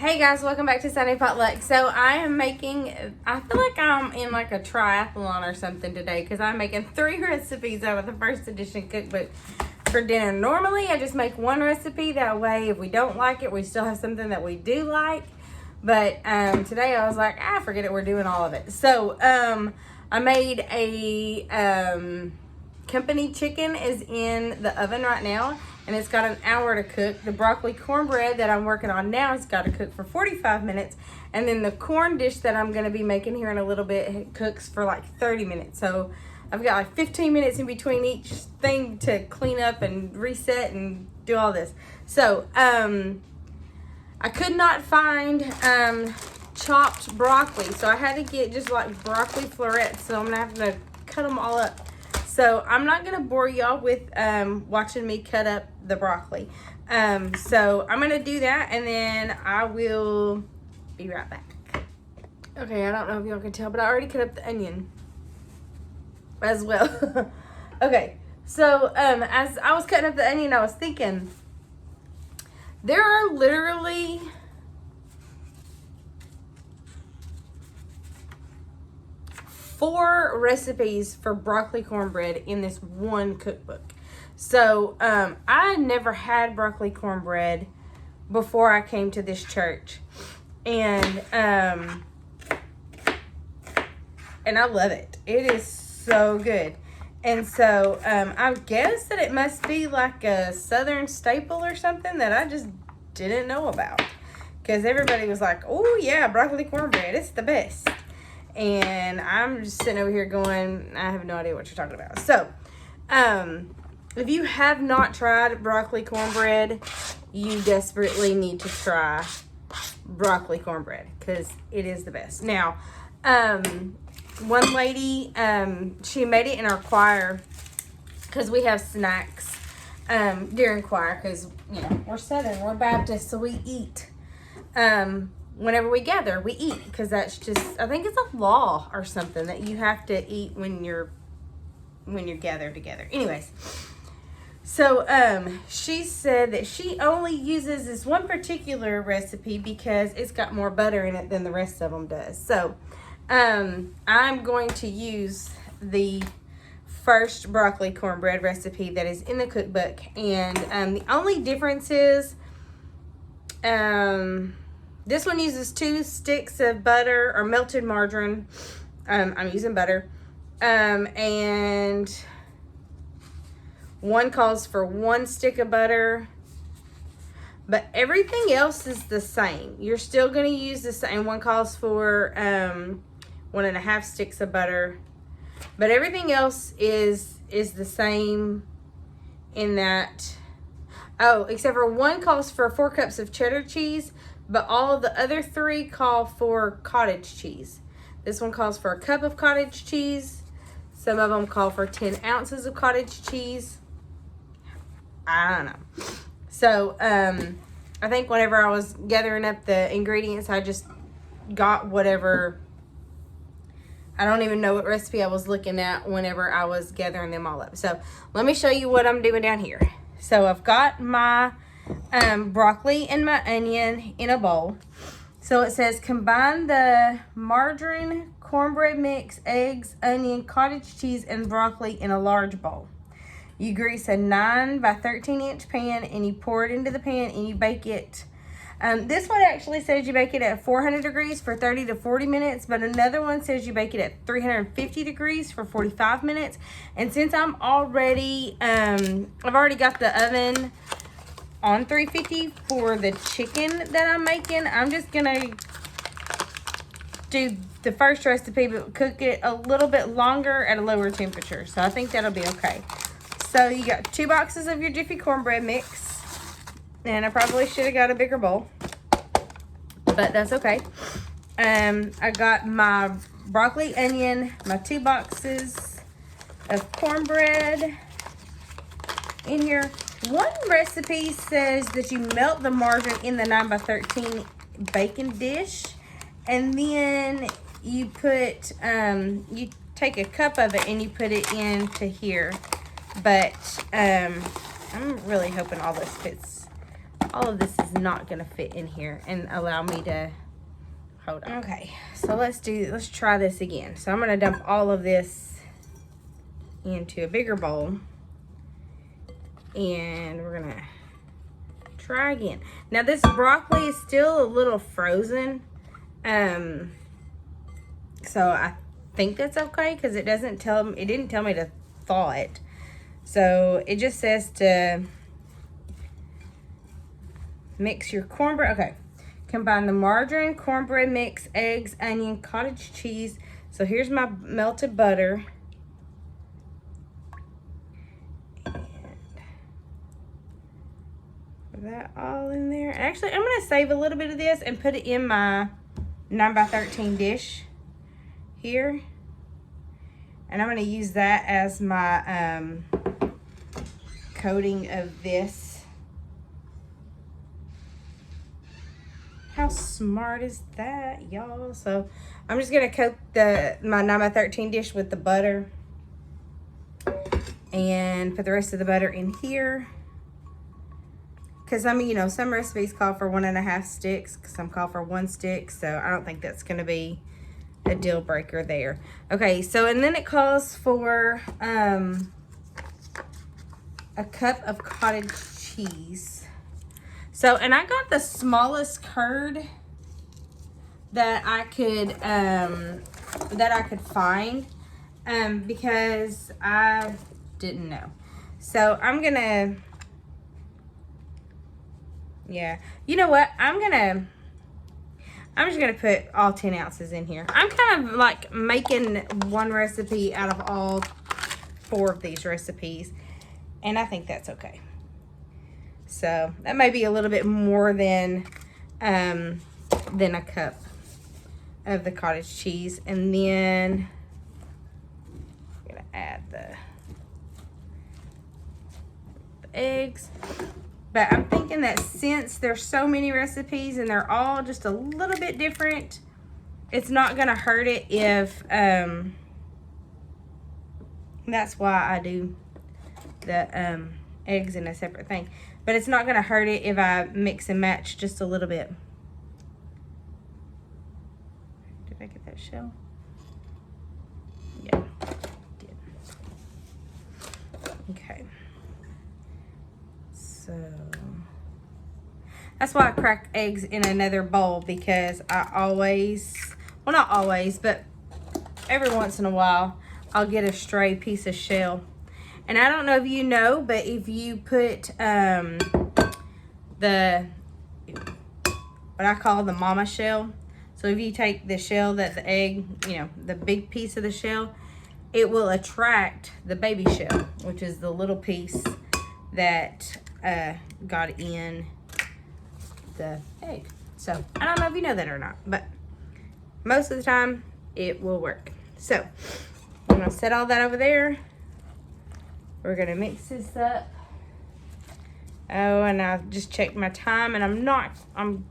Hey guys, welcome back to Sunday Potluck. So I am making, I feel like I'm in like a triathlon or something today because I'm making 3 recipes out of the first edition cookbook for dinner. Normally I just make 1 recipe, that way if we don't like it, we still have something that we do like. But today I was like, forget it, we're doing all of it. So I made a company chicken is in the oven right now, and it's got an hour to cook. The broccoli cornbread that I'm working on now has got to cook for 45 minutes. And then the corn dish that I'm going to be making here in a little bit cooks for like 30 minutes. So I've got like 15 minutes in between each thing to clean up and reset and do all this. So I could not find chopped broccoli. So I had to get just like broccoli florets. So I'm going to have to cut them all up. So I'm not going to bore y'all with watching me cut up the broccoli. So I'm going to do that, and then I will be right back. Okay, I don't know if y'all can tell, but I already cut up the onion as well. Okay, so as I was cutting up the onion, I was thinking, there are literally 4 recipes for broccoli cornbread in this one cookbook. So I never had broccoli cornbread before I came to this church, and I love it. It is so good. And so I guess that it must be like a southern staple or something that I just didn't know about, because everybody was like, oh yeah, broccoli cornbread, it's the best. And I'm just sitting over here going, I have no idea what you're talking about. So, if you have not tried broccoli cornbread, you desperately need to try broccoli cornbread, because it is the best. Now, one lady, she made it in our choir, because we have snacks during choir, because, you know, we're Southern, we're Baptist, so we eat. Whenever we gather, we eat, because that's just, I think it's a law or something that you have to eat when you're gathered together. Anyways, so she said that she only uses this one particular recipe because it's got more butter in it than the rest of them does. So I'm going to use the first broccoli cornbread recipe that is in the cookbook, and the only difference is this one uses 2 sticks of butter or melted margarine. I'm using butter. And one calls for 1 stick of butter. But everything else is the same. You're still going to use the same. One calls for 1.5 sticks of butter. But everything else is the same in that. Oh, except for one calls for 4 cups of cheddar cheese. But all of the other 3 call for cottage cheese. This one calls for a cup of cottage cheese. Some of them call for 10 ounces of cottage cheese. I don't know. So, I think whenever I was gathering up the ingredients, I just got whatever. I don't even know what recipe I was looking at whenever I was gathering them all up. So, let me show you what I'm doing down here. So, I've got my broccoli and my onion in a bowl. So it says combine the margarine, cornbread mix, eggs, onion, cottage cheese, and broccoli in a large bowl. You grease a 9 by 13 inch pan, and you pour it into the pan, and you bake it. This one actually says you bake it at 400 degrees for 30 to 40 minutes, but another one says you bake it at 350 degrees for 45 minutes. And since I'm already, I've already got the oven on 350 for the chicken that I'm making, I'm just gonna do the first recipe, but cook it a little bit longer at a lower temperature. So I think that'll be okay. So you got 2 boxes of your Jiffy cornbread mix, and I probably should have got a bigger bowl, but that's okay. I got my broccoli, onion, my 2 boxes of cornbread in here. One recipe says that you melt the margarine in the 9 by 13 baking dish, and then you put, you take a cup of it and you put it into here. But I'm really hoping all this fits all of this is not gonna fit in here and allow me to, hold on. Okay, so let's try this again. So I'm gonna dump all of this into a bigger bowl, and we're gonna try again. Now this broccoli is still a little frozen, so I think that's okay because it didn't tell me to thaw it. So it just says to mix your cornbread. Okay, combine the margarine, cornbread mix, eggs, onion, cottage cheese. So here's my melted butter. That all in there. Actually, I'm gonna save a little bit of this and put it in my 9x13 dish here, and I'm gonna use that as my coating of this. How smart is that, y'all? So I'm just gonna coat my 9x13 dish with the butter and put the rest of the butter in here. Because, I mean, you know, some recipes call for 1.5 sticks. Some call for 1 stick. So, I don't think that's going to be a deal breaker there. Okay, so, and then it calls for a cup of cottage cheese. So, and I got the smallest curd that I could find because I didn't know. So, I'm going to... Yeah, you know what? I'm just gonna put all 10 ounces in here. I'm kind of like making one recipe out of all 4 of these recipes, and I think that's okay. So that may be a little bit more than a cup of the cottage cheese, and then I'm gonna add the eggs. But I'm thinking that since there's so many recipes and they're all just a little bit different, it's not going to hurt it if, that's why I do the eggs in a separate thing. But it's not going to hurt it if I mix and match just a little bit. Did I get that shell? Yeah, did. Okay. So that's why I crack eggs in another bowl, because I always, well, not always, but every once in a while I'll get a stray piece of shell. And I don't know if you know, but if you put what I call the mama shell, so if you take the shell that the egg, you know, the big piece of the shell, it will attract the baby shell, which is the little piece that got in the egg. So I don't know if you know that or not, but most of the time it will work. So I'm gonna set all that over there. We're gonna mix this up. Oh, and I just checked my time, and I'm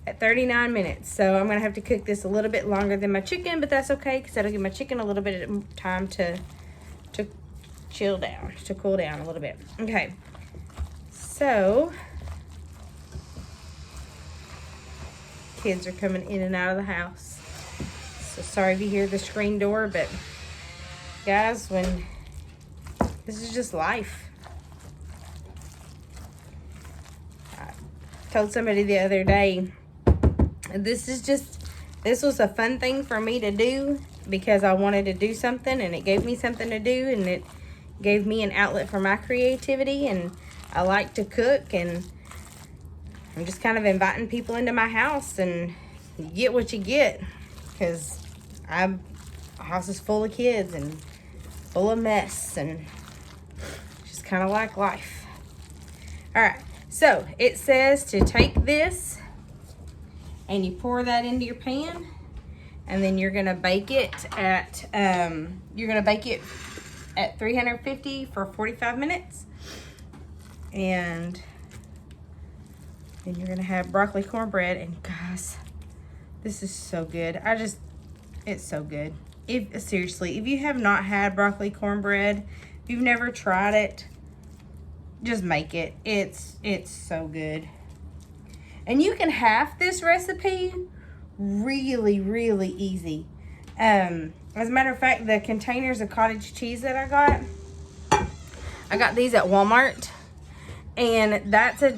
at 39 minutes. So I'm gonna have to cook this a little bit longer than my chicken, but that's okay, because that'll give my chicken a little bit of time to chill down, to cool down a little bit. Okay. So, kids are coming in and out of the house. So sorry if you hear the screen door, but guys, this is just life. I told somebody the other day, this was a fun thing for me to do because I wanted to do something, and it gave me something to do, and it gave me an outlet for my creativity, and I like to cook, and I'm just kind of inviting people into my house, and you get what you get, because my house is full of kids and full of mess, and just kind of like life. All right, so it says to take this and you pour that into your pan, and then you're gonna bake it at 350 for 45 minutes. And then you're gonna have broccoli cornbread, and guys, this is so good. It's so good. Seriously, if you have not had broccoli cornbread, if you've never tried it, just make it. It's so good. And you can half this recipe really, really easy. As a matter of fact, the containers of cottage cheese that I got these at Walmart, and that's a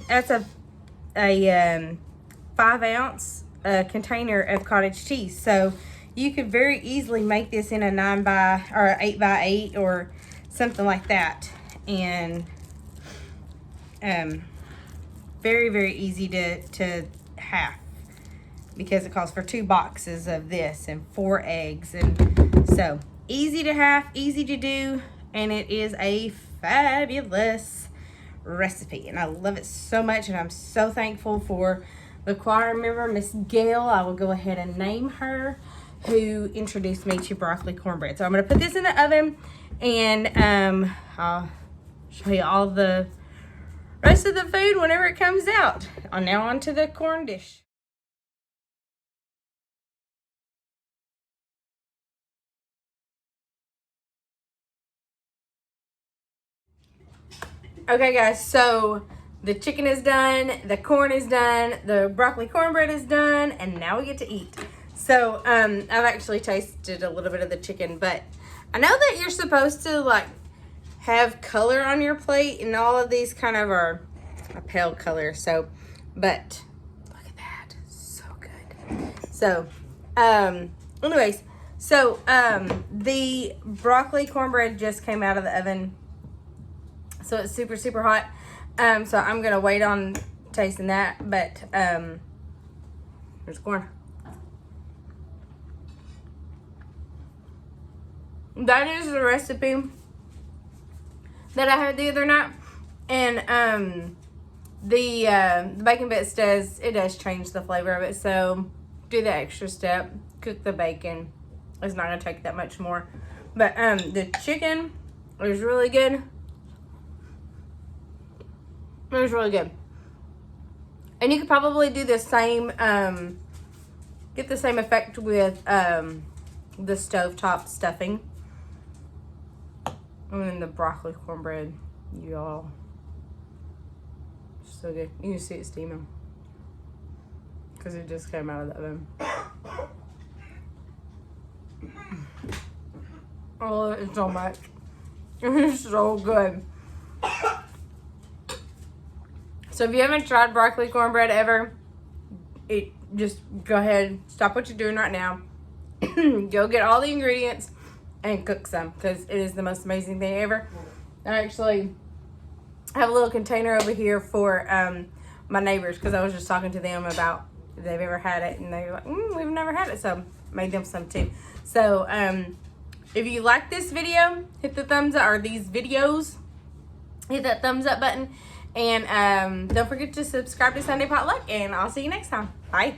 5-ounce container of cottage cheese. So you could very easily make this in a 8x8 or something like that, and very, very easy to half, because it calls for 2 boxes of this and 4 eggs. And so easy to half, easy to do, and it is a fabulous recipe, and I love it so much. And I'm so thankful for the choir member, Miss Gail, I will go ahead and name her, who introduced me to broccoli cornbread. So I'm going to put this in the oven, and I'll show you all the rest of the food whenever it comes out. Now on to the corn dish. Okay guys, so the chicken is done, the corn is done, the broccoli cornbread is done, and now we get to eat. So I've actually tasted a little bit of the chicken, but I know that you're supposed to like have color on your plate, and all of these kind of are a pale color. So, but look at that, so good. So anyways, so the broccoli cornbread just came out of the oven, so it's super, super hot. So I'm gonna wait on tasting that, but here's corn. That is the recipe that I had the other night, and the bacon bits does change the flavor of it. So do the extra step, cook the bacon. It's not gonna take that much more, but the chicken is really good. It was really good. And you could probably do the same, get the same effect with the stovetop stuffing. And then the broccoli cornbread, y'all, so good. You can see it steaming because it just came out of the oven. I love it so much. It's so good. So if you haven't tried broccoli cornbread ever, just go ahead, stop what you're doing right now, go get all the ingredients and cook some, because it is the most amazing thing ever. I actually have a little container over here for my neighbors, because I was just talking to them about if they've ever had it, and they were like, we've never had it, so made them some too. So if you like this video, hit the thumbs up, or these videos, hit that thumbs up button. And don't forget to subscribe to Sunday Potluck, and I'll see you next time. Bye.